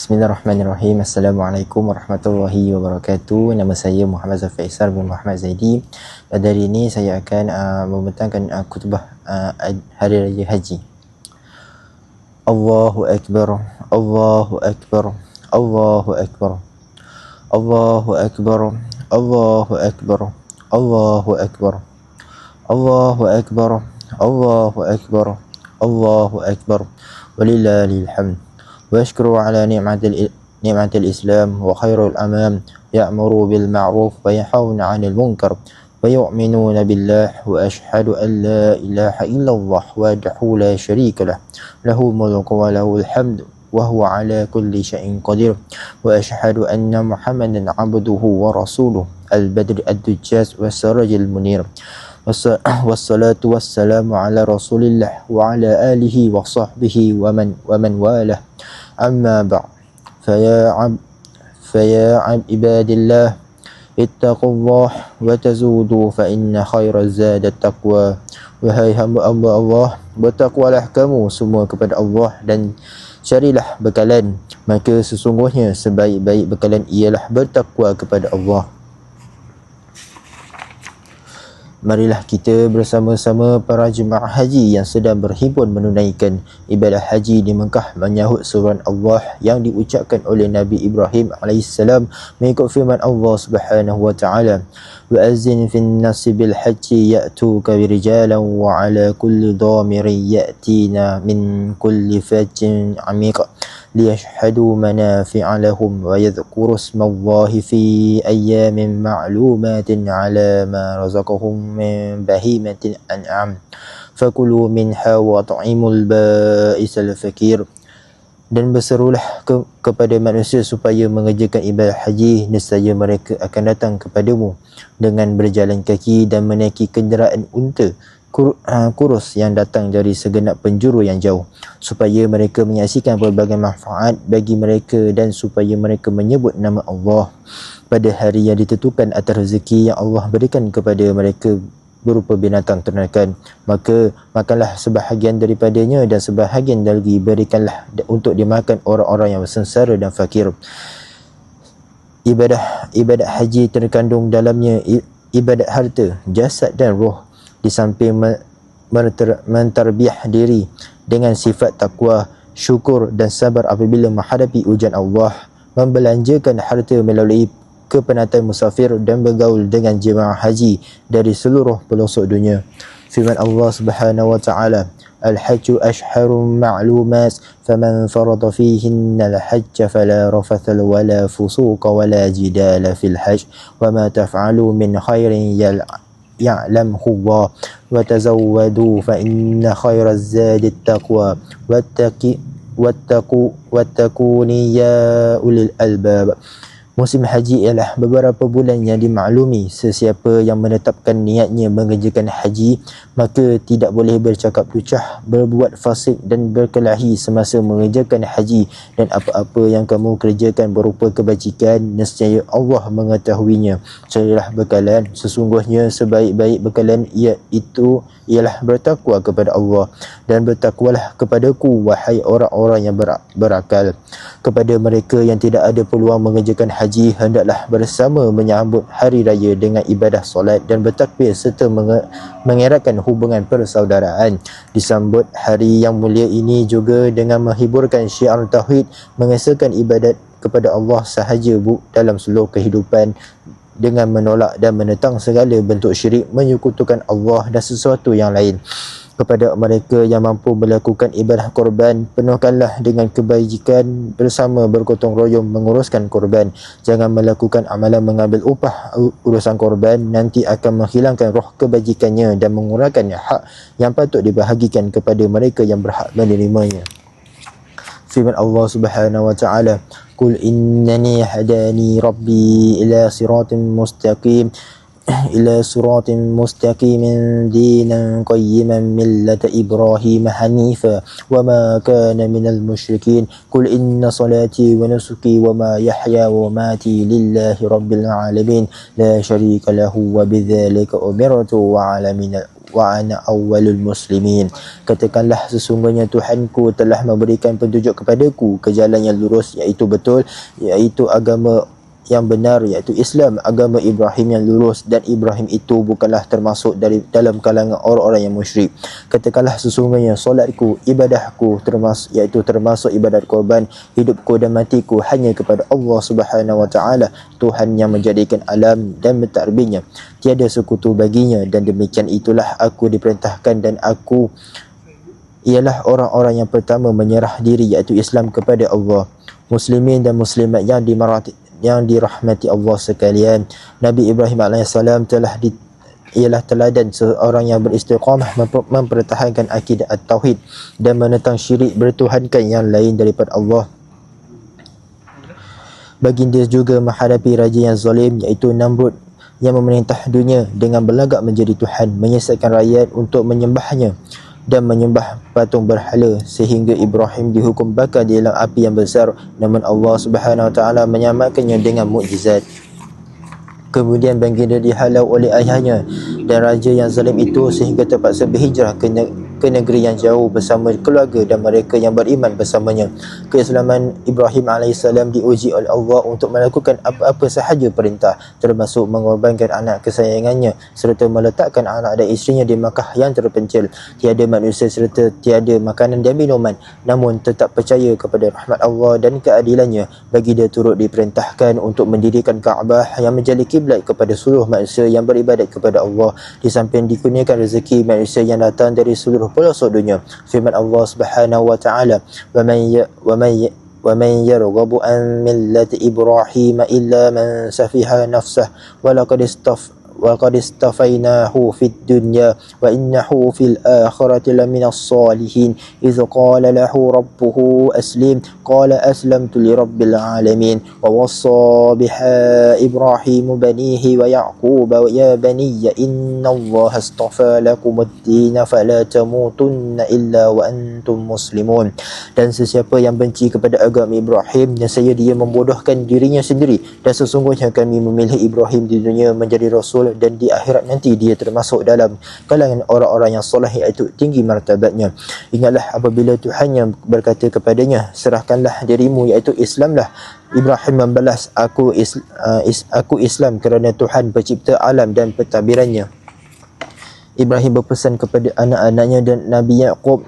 Bismillahirrahmanirrahim. Assalamualaikum warahmatullahi wabarakatuh. Nama saya Muhammad Zafaisar bin Muhammad Zaidi. Pada hari ini saya akan membentangkan khutbah Hari Raya Haji. Allahu Akbar, Allahu Akbar, Allahu Akbar, Allahu Akbar, Allahu Akbar, Allahu Akbar, Allahu Akbar, Allahu Akbar, Allahu Akbar, walillahil hamd. واشكروا على نعمة الإسلام وخير الأمام يأمر بالمعروف وينهون عن المنكر ويؤمنون بالله وأشهد أن لا إله إلا الله وحده لا شريك له له الملك وله الحمد وهو على كل شيء قدير وأشهد أن محمدا عبده ورسوله البدر الدجاج والسراج المنير والصلاة والسلام على رسول الله وعلى آله وصحبه ومن والاه. أما بعد فيا عباد الله اتقوا الله وتزودوا فإن خير الزاد التقوى. Wahai hamba-hamba Allah, bertakwalah kamu semua kepada Allah dan carilah bekalan, maka sesungguhnya sebaik-baik bekalan ialah bertakwa kepada Allah. Marilah kita bersama-sama para jemaah haji yang sedang berhimpun menunaikan ibadah haji di Mekah menyahut seruan Allah yang diucapkan oleh Nabi Ibrahim AS mengikut firman Allah Subhanahu wa taala, wa azin fin nas bil hajji ya'tuka rijalan wa ala kulli dhamirin ya'tina min kulli fajjin 'amiq liyashhadu manafi'a lahum wa yadhkuru ismallahi fi ayyamin ma'lumatin 'ala ma razaqahum min bahimatil an'am fakulu minha wa ta'imul ba'isal fakir. Dan berserulah kepada manusia supaya mengerjakan ibadah haji, nescaya mereka akan datang kepadamu dengan berjalan kaki dan menaiki kenderaan unta kurus yang datang dari segenap penjuru yang jauh, supaya mereka menyaksikan pelbagai manfaat bagi mereka dan supaya mereka menyebut nama Allah pada hari yang ditentukan atas rezeki yang Allah berikan kepada mereka berupa binatang ternakan. Maka makanlah sebahagian daripadanya dan sebahagian lagi berikanlah untuk dimakan orang-orang yang sengsara dan fakir. Ibadat haji terkandung dalamnya ibadat harta, jasad dan roh, di samping mentarbiah diri dengan sifat takwa, syukur dan sabar apabila menghadapi ujian Allah, membelanjakan harta melalui kepenatan musafir dan bergaul dengan jemaah haji dari seluruh pelosok dunia. Firman Allah Subhanahu wa taala, Al-hajju ashharun ma'lumat faman farada fihinna al-hajja fala rafatha wala fusuqa wala jidala fil hajj wa ma taf'alu min khairin ya'lamhu Allah wa tazawwadu fa inna khairaz zadi at-taqwa wattaquni ya ulil albab. Musim haji ialah beberapa bulan yang dimaklumi. Sesiapa yang menetapkan niatnya mengerjakan haji, maka tidak boleh bercakap lucah, berbuat fasik dan berkelahi semasa mengerjakan haji. Dan apa-apa yang kamu kerjakan berupa kebajikan, nescaya Allah mengetahuinya. Carilah bekalan, sesungguhnya sebaik-baik bekalan ialah bertakwa kepada Allah. Dan bertakwalah kepadaku, wahai orang-orang yang berakal. Kepada mereka yang tidak ada peluang mengerjakan haji, hendaklah bersama menyambut hari raya dengan ibadah solat dan bertakbir serta mengeratkan hubungan persaudaraan. Disambut hari yang mulia ini juga dengan menghiburkan syiar tauhid, mengesahkan ibadat kepada Allah sahaja dalam seluruh kehidupan, dengan menolak dan menentang segala bentuk syirik, menyekutukan Allah dan sesuatu yang lain. Kepada mereka yang mampu melakukan ibadah korban, penuhkanlah dengan kebajikan bersama bergotong royong menguruskan korban. Jangan melakukan amalan mengambil upah urusan korban, nanti akan menghilangkan roh kebajikannya dan mengurangkan hak yang patut dibahagikan kepada mereka yang berhak menerimanya. Firman Allah Subhanahu wa taala, Qul innani hadani rabbi ila siratin mustaqimin dinan qayyiman millata Ibrahim hanifa wa ma kana minal musyrikin. Qul inna salati wa nusuki wa ma yahya wa mati lillahi rabbil alamin la syarika lahu wa bidzalika umirtu wa wa ana awwalul muslimin. Katakanlah, sesungguhnya Tuhanku telah memberikan petunjuk kepadaku ke jalan yang lurus, iaitu betul, iaitu agama yang benar, iaitu Islam, agama Ibrahim yang lurus, dan Ibrahim itu bukanlah termasuk dalam kalangan orang-orang yang musyrik. Katakanlah, sesungguhnya solatku, ibadahku, termasuk ibadat korban, hidupku dan matiku hanya kepada Allah Subhanahu wa taala, Tuhan yang menjadikan alam dan mentadbirnya, tiada sekutu baginya, dan demikian itulah aku diperintahkan, dan aku ialah orang-orang yang pertama menyerah diri, iaitu Islam, kepada Allah. Muslimin dan muslimat yang dirahmati Allah sekalian, Nabi Ibrahim AS ialah teladan seorang yang beristiqamah mempertahankan akidah at-tauhid dan menentang syirik bertuhankan yang lain daripada Allah. Baginda juga menghadapi raja yang zalim, iaitu Namrud, yang memerintah dunia dengan berlagak menjadi Tuhan, menyesatkan rakyat untuk menyembahnya dan menyembah patung berhala, sehingga Ibrahim dihukum bakar di dalam api yang besar, namun Allah Subhanahu wa taala menyamakannya dengan mukjizat. Kemudian baginda dihalau oleh ayahnya dan raja yang zalim itu, sehingga terpaksa berhijrah ke negeri yang jauh bersama keluarga dan mereka yang beriman bersamanya. Keislaman Ibrahim AS diuji oleh Allah untuk melakukan apa-apa sahaja perintah, termasuk mengorbankan anak kesayangannya serta meletakkan anak dan isterinya di Makkah yang terpencil. Tiada manusia serta tiada makanan dan minuman, namun tetap percaya kepada rahmat Allah dan keadilannya. Baginda turut diperintahkan untuk mendirikan Kaabah yang menjadi kiblat kepada seluruh manusia yang beribadat kepada Allah, di samping dikurniakan rezeki manusia yang datang dari seluruh pelosok dunia. Firman Allah Subhanahu wa taala, wa man yarghabu an millati Ibrahim illa man safiha nafsah wa laqad istafainahu fid dunya wa innahu fil akhirati laminas salihin idh qala lahu rabbuhu aslim qala aslamtu lirabbil alamin wa wassa biha Ibrahim banihi wa Yaqub wa ya baniya innallaha astafa lakumud-din fala tamutunna illa wa antum muslimun. Dan sesiapa yang benci kepada agama Ibrahim, nescaya dia membodohkan dirinya sendiri, dan sesungguhnya kami memilih Ibrahim di dunia menjadi rasul, dan di akhirat nanti dia termasuk dalam kalangan orang-orang yang soleh, iaitu tinggi martabatnya. Ingatlah apabila Tuhannya berkata kepadanya, serahkanlah dirimu, iaitu Islamlah. Ibrahim membalas, aku Islam kerana Tuhan pencipta alam dan pentadbirannya. Ibrahim berpesan kepada anak-anaknya, dan Nabi Yaqub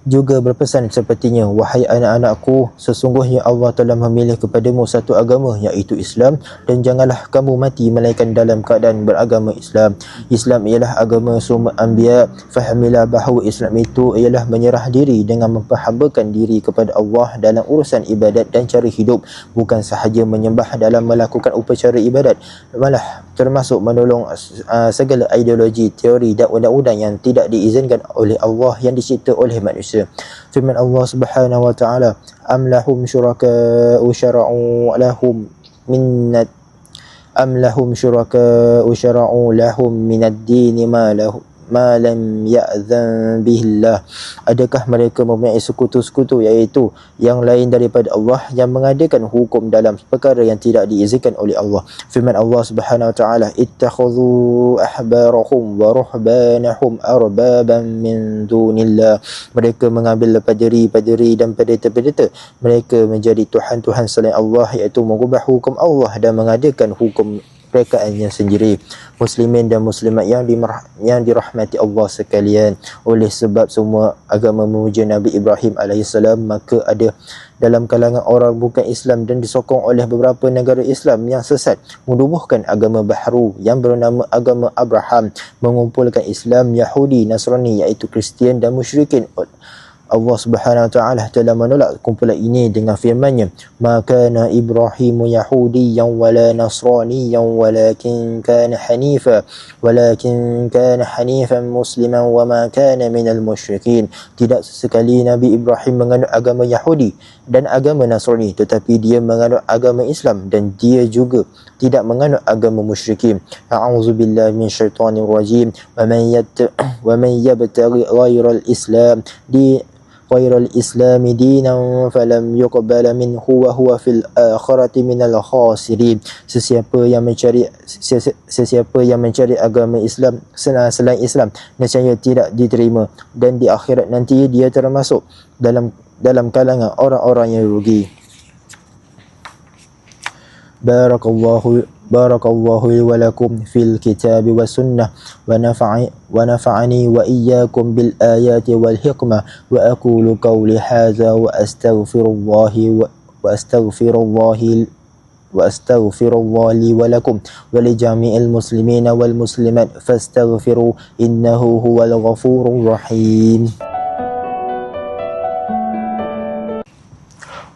juga berpesan sepertinya, wahai anak-anakku, sesungguhnya Allah telah memilih kepadamu satu agama, iaitu Islam, dan janganlah kamu mati melainkan dalam keadaan beragama Islam. Islam ialah agama semua anbiya. Fahamilah bahawa Islam itu ialah menyerah diri dengan memperhambakan diri kepada Allah dalam urusan ibadat dan cara hidup, bukan sahaja menyembah dalam melakukan upacara ibadat, malah termasuk menolong segala ideologi, teori dan undang-undang yang tidak diizinkan oleh Allah yang dicipta oleh manusia. Firman Allah Subhanahu wa taala, am lahum syuraka'u syara'u lahum min ad-din ma lam ya'zan bihillah. Adakah mereka mempunyai sekutu-sekutu, iaitu yang lain daripada Allah, yang mengadakan hukum dalam perkara yang tidak diizinkan oleh Allah. Firman Allah Subhanahu wa taala, ittakhadhu ahbarahum wa ruhbanahum arbaban min dunillah. Mereka mengambil paderi dan pendeta-pendeta mereka menjadi tuhan-tuhan selain Allah, iaitu mengubah hukum Allah dan mengadakan hukum merekaannya sendiri. Muslimin dan muslimat yang dirahmati Allah sekalian, oleh sebab semua agama memuja Nabi Ibrahim AS, maka ada dalam kalangan orang bukan Islam dan disokong oleh beberapa negara Islam yang sesat menubuhkan agama baharu yang bernama agama Abraham, mengumpulkan Islam, Yahudi, Nasrani, iaitu Kristian dan musyrikin. Allah Subhanahu wa taala telah menolak kumpulan ini dengan firman-Nya, "Ma kana Ibrahimu Yahudiyyan wala Nasraniyyan walakin kana hanifan musliman wa ma kana minal musyrikin." Tidak sesekali Nabi Ibrahim menganut agama Yahudi dan agama Nasrani, tetapi dia menganut agama Islam, dan dia juga tidak menganut agama musyrikin. A'udzubillahi minasyaitonir rajim. Wa man yabtaghi ghairal Islam غير الإسلام دينا فلم يقبل منه وهو في الآخرة من الخاسرين. Sesiapa yang mencari agama Islam selain Islam, nescaya tidak diterima, dan di akhirat nanti dia termasuk dalam kalangan orang-orang yang rugi. Barakallahu li wa lakum fil kitabi was sunnah wa nafa'ani wa iyyakum bil ayati wal hikmah wa aqulu qawli hadza wa astaghfirullah li wa lakum wa li jami'il muslimina wal muslimat fastaghfiru innahu huwal ghafurur rahim.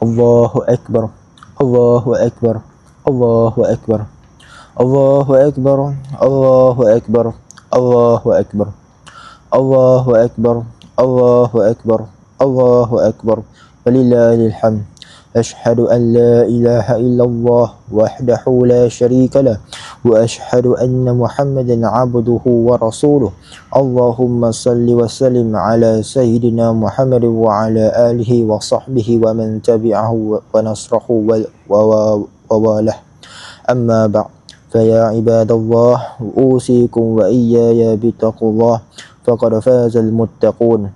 Allahu akbar, Allahu akbar, Allahu akbar, Allahu akbar, Allahu akbar, Allahu akbar, Allahu akbar, Allahu akbar, Allahu akbar, walillahil hamd. Ashhadu an la ilaha illallah wahdahu la syarika lah wa ashhadu anna Muhammadan abduhu wa rasuluh. Allahumma salli wa sallim ala sayyidina Muhammad wa ala alihi wa sahbihi wa man tabi'ahu wa nasrahu wa walah. Amma ba'd, faya ibadallah, usikum wa iyaya bitaqullah, faqad fazal muttaqun.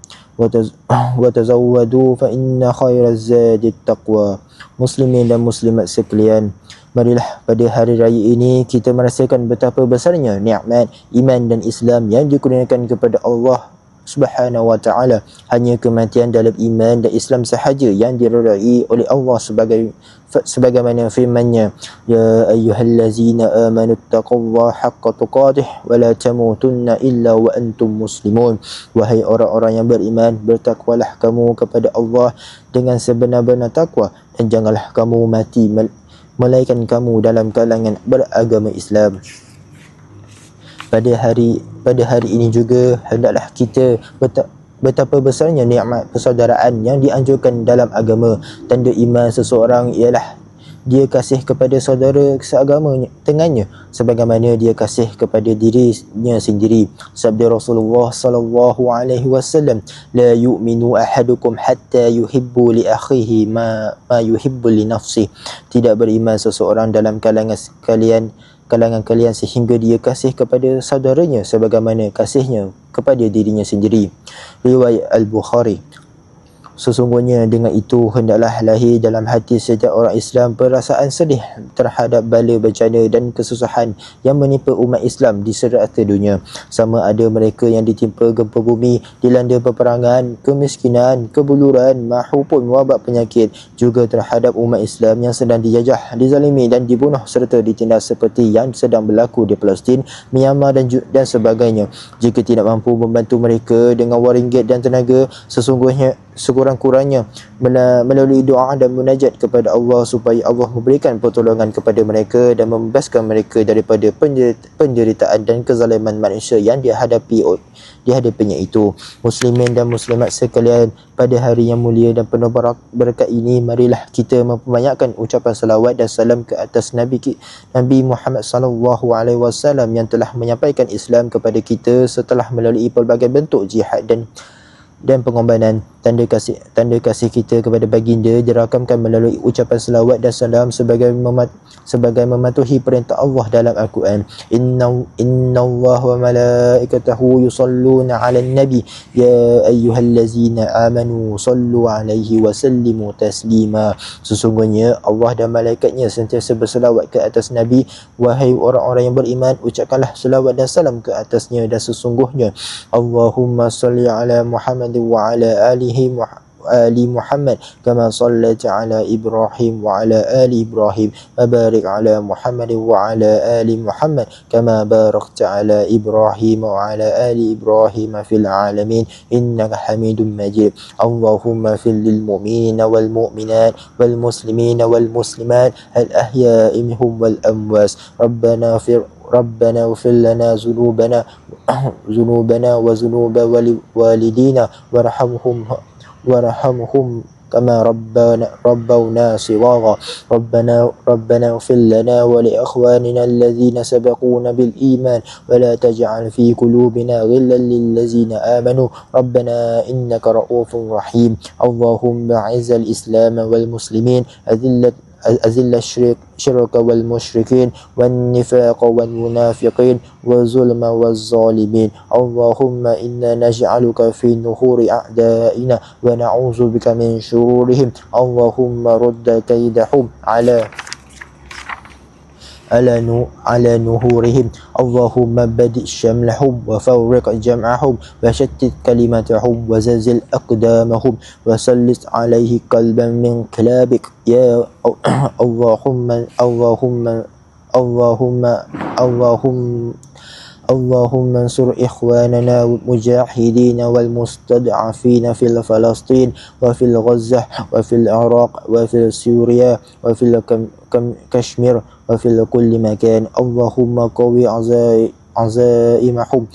Watazawwadu fa inna khairaz zadi taqwa. Muslimin dan muslimat sekalian, marilah pada hari raya ini kita merasakan betapa besarnya nikmat iman dan Islam yang dikurniakan kepada Allah Subhanahu wa ta'ala. Hanya kematian dalam iman dan Islam sahaja yang diridai oleh Allah sebagaimana firman-Nya, ya ayyuhallazina amanu taqullaha haqqa tuqatih wa la tamutunna illa wa antum muslimun. Wahai orang-orang yang beriman, bertakwalah kamu kepada Allah dengan sebenar-benar takwa, dan janganlah kamu mati melainkan kamu dalam kalangan beragama Islam. Pada hari ini juga hendaklah kita betapa besarnya nikmat persaudaraan yang dianjurkan dalam agama. Tanda iman seseorang ialah dia kasih kepada saudara seagama dengannya sebagaimana dia kasih kepada dirinya sendiri. Sabda Rasulullah sallallahu alaihi wasallam, la yu'minu ahadukum hatta yuhibbu li akhihi ma yuhibbu li nafsihi. Tidak beriman seseorang dalam kalangan kalian sehingga dia kasih kepada saudaranya sebagaimana kasihnya kepada dirinya sendiri. Riwayat Al-Bukhari. Sesungguhnya dengan itu hendaklah lahir dalam hati setiap orang Islam perasaan sedih terhadap bala bencana dan kesusahan yang menimpa umat Islam di serata dunia. Sama ada mereka yang ditimpa gempa bumi, dilanda peperangan, kemiskinan, kebuluran maupun wabak penyakit, juga terhadap umat Islam yang sedang dijajah, dizalimi dan dibunuh serta ditindas seperti yang sedang berlaku di Palestin, Myanmar dan sebagainya. Jika tidak mampu membantu mereka dengan wang ringgit dan tenaga, sesungguhnya sekurang-kurangnya melalui doa dan munajat kepada Allah supaya Allah memberikan pertolongan kepada mereka dan membebaskan mereka daripada penderitaan dan kezaliman manusia yang dihadapinya itu. Muslimin dan muslimat sekalian, pada hari yang mulia dan penuh berkat ini, marilah kita memperbanyakkan ucapan salawat dan salam ke atas Nabi Muhammad sallallahu alaihi wasallam yang telah menyampaikan Islam kepada kita setelah melalui pelbagai bentuk jihad dan pengorbanan. Tanda kasih kita kepada baginda dirakamkan melalui ucapan selawat dan salam sebagai mematuhi perintah Allah dalam Al-Quran. Inna Allah wa malaikatahu yusalluna 'alan nabi ya ayyuhallazina amanu sallu 'alaihi wa sallimu taslima. Sesungguhnya Allah dan malaikatnya sentiasa berselawat ke atas Nabi. Wahai orang-orang yang beriman, ucapkanlah selawat dan salam ke atasnya. Dan sesungguhnya Allahumma salli ala Muhammad wa ala alihi Ali Muhammad kama sallaita ala Ibrahim wa ala ali Ibrahim wa barik ala Muhammad wa ala ali Muhammad kama barakta ala Ibrahim wa ala ali Ibrahim fil alamin innaka Hamidum Majid. Allahumma fil lil mu'minina wal mu'minat wal muslimina wal muslimat al ahya'i minhum wal amwas. ربنا اغفر لنا ذنوبنا وذنوب والدينا وارحمهم كما ربونا صغارا ربنا اغفر لنا ولإخواننا الذين سبقونا بالإيمان ولا تجعل في قلوبنا غلا للذين آمنوا ربنا إنك رؤوف رحيم اللهم أعز الإسلام والمسلمين أذل الشرك والمشركين والنفاق والمنافقين والظلم والظالمين اللهم إنا نجعلك في نحور أعدائنا ونعوذ بك من شرورهم اللهم رد كيدهم على نهورهم اللهم بدئ شملهم وفرق جمعهم وشتت كلمتهم وزلزل أقدامهم وسلط عليه قلبا من كلابك يا اللهم انصر إخواننا المجاهدين والمستضعفين في فلسطين وفي غزة وفي العراق وفي سوريا وفي كشمير وفي كل مكان اللهم قوي عزائمهم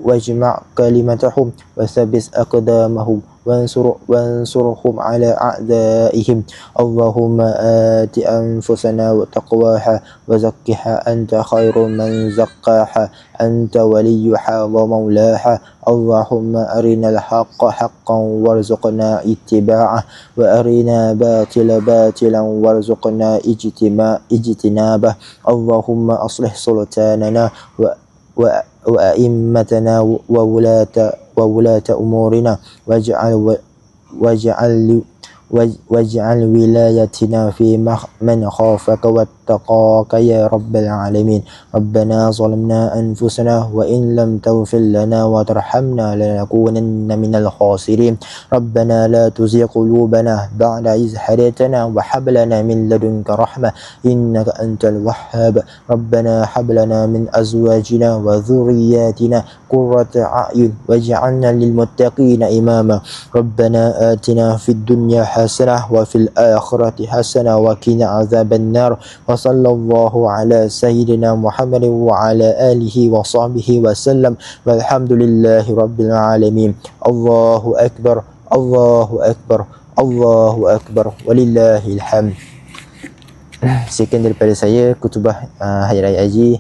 واجمع كلمتهم وثبت أقدامهم وانصرهم على أعدائهم اللهم آت أنفسنا وتقواها وزكها أنت خير من زكاها أنت وليها ومولاها اللهم أرنا الحق حقا وارزقنا اتباعه وأرنا باطل باطلا وارزقنا اجتنابه اللهم أصلح سلطاننا وأئمتنا وولاة أمورنا واجعل ولايتنا في من خافك واتقاك يا رب العالمين ربنا ظلمنا أنفسنا وإن لم تغفر لنا وترحمنا لنكونن من الخاسرين ربنا لا تزغ قلوبنا بعد إذ هديتنا وهب لنا من لدنك رحمة إنك أنت الوهاب ربنا هب لنا من أزواجنا وذرياتنا قرة أعين واجعلنا للمتقين إماما ربنا آتنا في الدنيا حسنة وفي الآخرة حسنة وقنا عذاب النار وصلى الله على سيدنا محمد وعلى آله وصحبه وسلم والحمد لله رب العالمين الله أكبر الله أكبر الله أكبر ولله الحمد. Sekian daripada saya Kutubah Hari Raya Haji.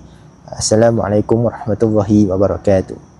Assalamualaikum warahmatullahi wabarakatuh.